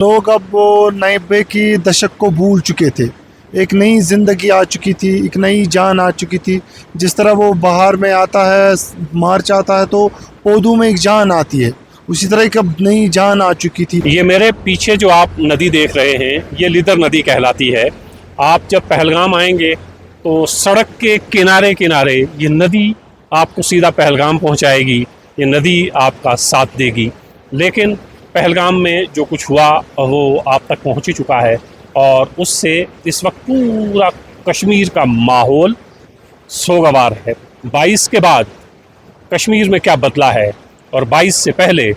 लोग अब वो 90 की दशक को भूल चुके थे। एक नई ज़िंदगी आ चुकी थी, एक नई जान आ चुकी थी। जिस तरह वो बाहर में आता है, मार्च आता है तो पौधों में एक जान आती है, उसी तरह एक अब नई जान आ चुकी थी। ये मेरे पीछे जो आप नदी देख रहे हैं, ये लिदर नदी कहलाती है। आप जब पहलगाम आएंगे तो सड़क के किनारे किनारे ये नदी आपको सीधा पहलगाम पहुंचाएगी। ये नदी आपका साथ देगी। लेकिन पहलगाम में जो कुछ हुआ वो आप तक पहुंच ही चुका है, और उससे इस वक्त पूरा कश्मीर का माहौल सोगवार है। 22 के बाद कश्मीर में क्या बदला है और 22 से पहले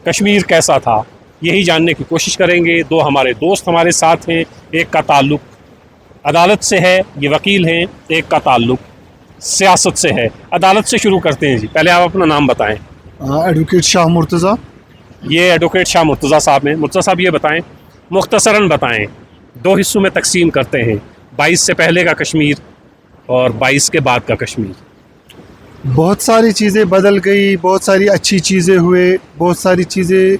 कश्मीर कैसा था, यही जानने की कोशिश करेंगे। दो हमारे दोस्त हमारे साथ हैं। एक का ताल्लुक़ अदालत से है, ये वकील हैं। एक का ताल्लुक़ सियासत से है। अदालत से शुरू करते हैं जी। पहले आप अपना नाम बताएं। एडवोकेट शाह मुर्तज़ा। ये एडवोकेट शाह मुर्तज़ा साहब हैं। मुर्तज़ा साहब, ये बताएं, मुख्तसरन बताएं, दो हिस्सों में तकसीम करते हैं, 22 से पहले का कश्मीर और 22 के बाद का कश्मीर। बहुत सारी चीज़ें बदल गई, बहुत सारी अच्छी चीज़ें हुए, बहुत सारी चीज़ें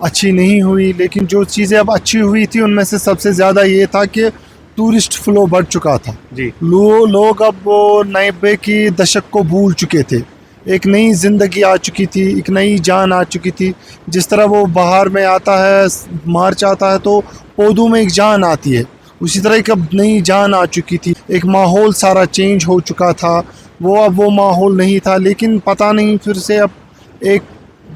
अच्छी नहीं हुई। लेकिन जो चीज़ें अब अच्छी हुई थी उनमें से सबसे ज़्यादा ये था कि टूरिस्ट फ्लो बढ़ चुका था जी। लोग अब वो 90 की दशक को भूल चुके थे। एक नई ज़िंदगी आ चुकी थी, एक नई जान आ चुकी थी। जिस तरह वो बाहर में आता है, मार्च आता है तो पौधों में एक जान आती है, उसी तरह एक अब नई जान आ चुकी थी। एक माहौल सारा चेंज हो चुका था। अब वो माहौल नहीं था। लेकिन पता नहीं, फिर से अब एक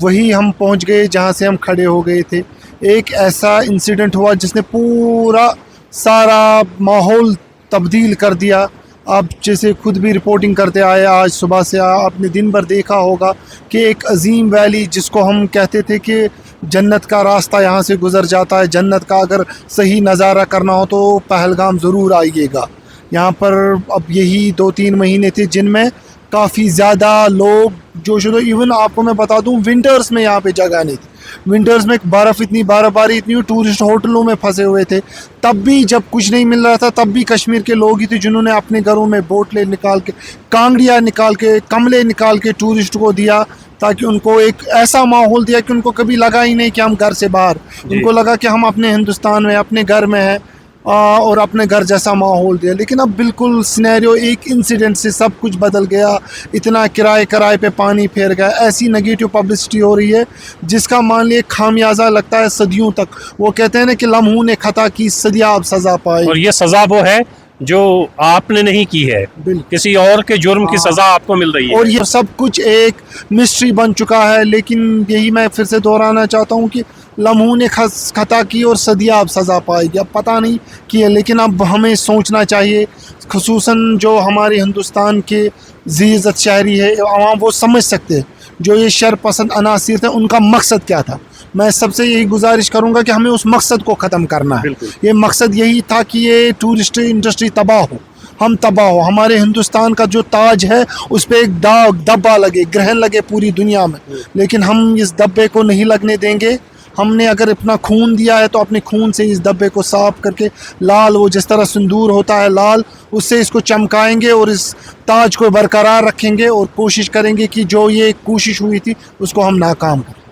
वही हम पहुंच गए जहां से हम खड़े हो गए थे। एक ऐसा इंसिडेंट हुआ जिसने पूरा सारा माहौल तब्दील कर दिया। आप जैसे खुद भी रिपोर्टिंग करते आए, आज सुबह से आपने दिन भर देखा होगा कि एक अजीम वैली, जिसको हम कहते थे कि जन्नत का रास्ता यहाँ से गुज़र जाता है, जन्नत का अगर सही नज़ारा करना हो तो पहलगाम ज़रूर आइएगा। यहाँ पर अब यही 2-3 महीने थे जिनमें काफ़ी ज़्यादा लोग जोश तो इवन आपको मैं बता दूँ, विंटर्स में यहाँ पे जगह नहीं थी। विंटर्स में बर्फ़ इतनी, बर्फ़बारी इतनी, टूरिस्ट होटलों में फंसे हुए थे। तब भी जब कुछ नहीं मिल रहा था, तब भी कश्मीर के लोग ही थे जिन्होंने अपने घरों में बोतलें निकाल के, कांगड़ियाँ निकाल के, कमले निकाल के टूरिस्ट को दिया, ताकि उनको एक ऐसा माहौल दिया कि उनको कभी लगा ही नहीं कि हम घर से बाहर, उनको लगा कि हम अपने हिंदुस्तान में, अपने घर में हैं, और अपने घर जैसा माहौल दिया। लेकिन अब बिल्कुल सिनेरियो, एक इंसिडेंट से सब कुछ बदल गया। इतना किराए पे पानी फेर गया। ऐसी नेगेटिव पब्लिसिटी हो रही है जिसका मान लिए खामियाजा लगता है सदियों तक। वो कहते हैं ना कि लम्हों ने खता की, सदियां आप सज़ा पाई। और ये सज़ा वो है जो आपने नहीं की है, किसी और के जुर्म की सज़ा आपको मिल रही है। और ये सब कुछ एक मिस्ट्री बन चुका है। लेकिन यही मैं फिर से दोहराना चाहता हूँ कि लम्हों ने खता की और सदियाँ अब सज़ा पाएगी। अब पता नहीं कि है, लेकिन अब हमें सोचना चाहिए, खुसूसन जो हमारे हिंदुस्तान के ज़ी-इज़्ज़त शहरी है, आवाम वो समझ सकते हैं जो ये शर पसंद अनासिर थे उनका मकसद क्या था। मैं सबसे यही गुजारिश करूंगा कि हमें उस मकसद को ख़त्म करना है। ये मकसद यही था कि ये टूरिस्ट इंडस्ट्री तबाह हो, हम तबाह हो, हमारे हिंदुस्तान का जो ताज है उस पर एक धब्बा लगे, ग्रहण लगे पूरी दुनिया में। लेकिन हम इस धब्बे को नहीं लगने देंगे। हमने अगर अपना खून दिया है तो अपने खून से इस धब्बे को साफ करके लाल, वो जिस तरह सिंदूर होता है लाल, उससे इसको चमकाएंगे और इस ताज को बरकरार रखेंगे और कोशिश करेंगे कि जो ये कोशिश हुई थी उसको हम नाकाम करें।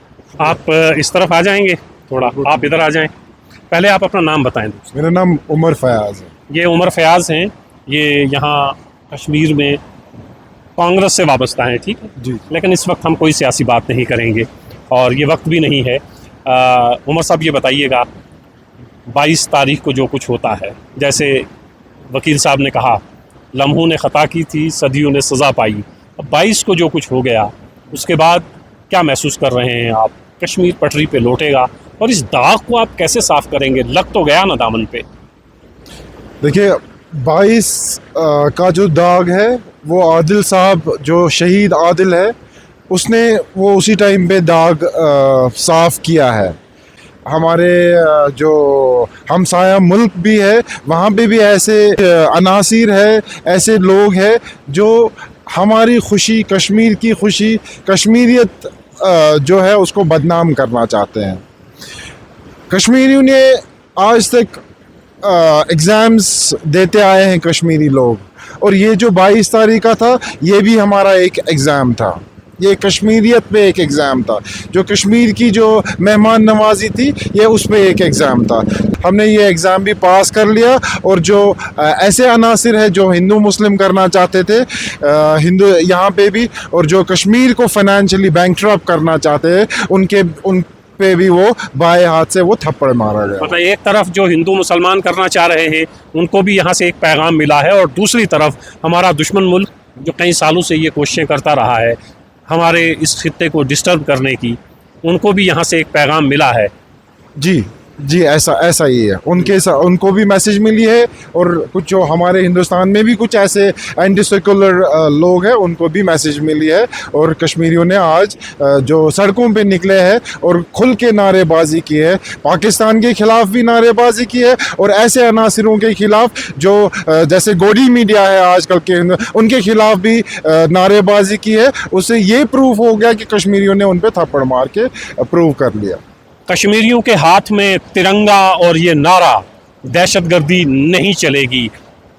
आप इस तरफ आ जाएंगे थोड़ा, आप इधर आ जाएं। पहले आप अपना नाम बताएं। मेरा नाम उमर फयाज़ है। ये उमर फयाज़ हैं। ये यहाँ कश्मीर में कांग्रेस से वाबस्ता हैं, ठीक है जी। लेकिन इस वक्त हम कोई सियासी बात नहीं करेंगे और ये वक्त भी नहीं है। उमर साहब, ये बताइएगा, 22 तारीख को जो कुछ होता है, जैसे वकील साहब ने कहा, लम्हों ने ख़ता की थी, सदियों ने सज़ा पाई। अब 22 को जो कुछ हो गया, उसके बाद क्या महसूस कर रहे हैं आप? कश्मीर पटरी पे लौटेगा और इस दाग को आप कैसे साफ़ करेंगे? लग तो गया ना दामन पे। देखिए, 22 का जो दाग है वो आदिल साहब, जो शहीद आदिल है, उसने वो उसी टाइम पे दाग साफ़ किया है। हमारे जो हमसाया मुल्क भी है, वहाँ पे भी ऐसे अनासिर है, ऐसे लोग हैं जो हमारी खुशी, कश्मीर की खुशी, कश्मीरियत जो है उसको बदनाम करना चाहते हैं। कश्मीरियों ने आज तक एग्ज़ाम्स देते आए हैं कश्मीरी लोग, और ये जो 22 तारीख का था, ये भी हमारा एक एग्ज़ाम था। یہ کشمیریت پہ ایک ایگزام تھا، جو کشمیر کی جو مہمان نوازی تھی یہ اس پہ ایک ایگزام تھا. ہم نے یہ ایگزام بھی پاس کر لیا، اور جو ایسے عناصر ہیں جو ہندو مسلم کرنا چاہتے تھے ہندو یہاں پہ بھی، اور جو کشمیر کو فائنینشلی بینکرپٹ کرنا چاہتے ہیں، ان پہ بھی وہ بائیں ہاتھ سے وہ تھپڑ مارا گیا. مطلب ایک طرف جو ہندو مسلمان کرنا چاہ رہے ہیں ان کو بھی یہاں سے ایک پیغام ملا ہے، اور دوسری طرف ہمارا دشمن ملک جو کئی سالوں سے یہ کوششیں کرتا رہا ہے ہمارے اس خطے کو ڈسٹرب کرنے کی، ان کو بھی یہاں سے ایک پیغام ملا ہے. جی ایسا ہی ہے. ان کو بھی میسج ملی ہے، اور کچھ جو ہمارے ہندوستان میں بھی کچھ ایسے اینٹی سیکولر لوگ ہیں ان کو بھی میسج ملی ہے، اور کشمیریوں نے آج جو سڑکوں پہ نکلے ہیں اور کھل کے نعرے بازی کی ہے، پاکستان کے خلاف بھی نعرے بازی کی ہے، اور ایسے عناصروں کے خلاف جو جیسے گوڈی میڈیا ہے آج کل کے، ان کے خلاف بھی نعرے بازی کی ہے. اس سے یہ پروف ہو گیا کہ کشمیریوں نے ان پہ تھپڑ مار کے پروو کر لیا. کشمیریوں کے ہاتھ میں ترنگا اور یہ نعرہ دہشت گردی نہیں چلے گی.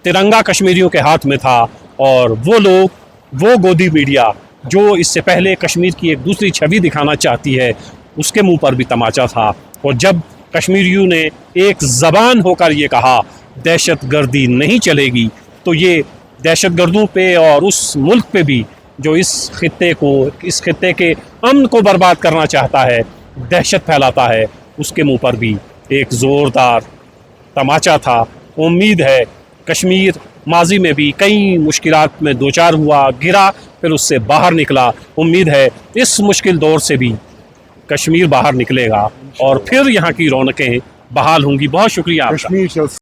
ترنگا کشمیریوں کے ہاتھ میں تھا، اور وہ لوگ، وہ گودی میڈیا جو اس سے پہلے کشمیر کی ایک دوسری چھوی دکھانا چاہتی ہے، اس کے منہ پر بھی تماچا تھا. اور جب کشمیریوں نے ایک زبان ہو کر یہ کہا دہشت گردی نہیں چلے گی، تو یہ دہشت گردوں پہ اور اس ملک پہ بھی جو اس خطے کے امن کو برباد کرنا چاہتا ہے، دہشت پھیلاتا ہے، اس کے منہ پر بھی ایک زوردار تماچا تھا. امید ہے کشمیر ماضی میں بھی کئی مشکلات میں دوچار ہوا، گرا، پھر اس سے باہر نکلا. امید ہے اس مشکل دور سے بھی کشمیر باہر نکلے گا اور پھر یہاں کی رونقیں بحال ہوں گی. بہت شکریہ آپ کا. کشمیر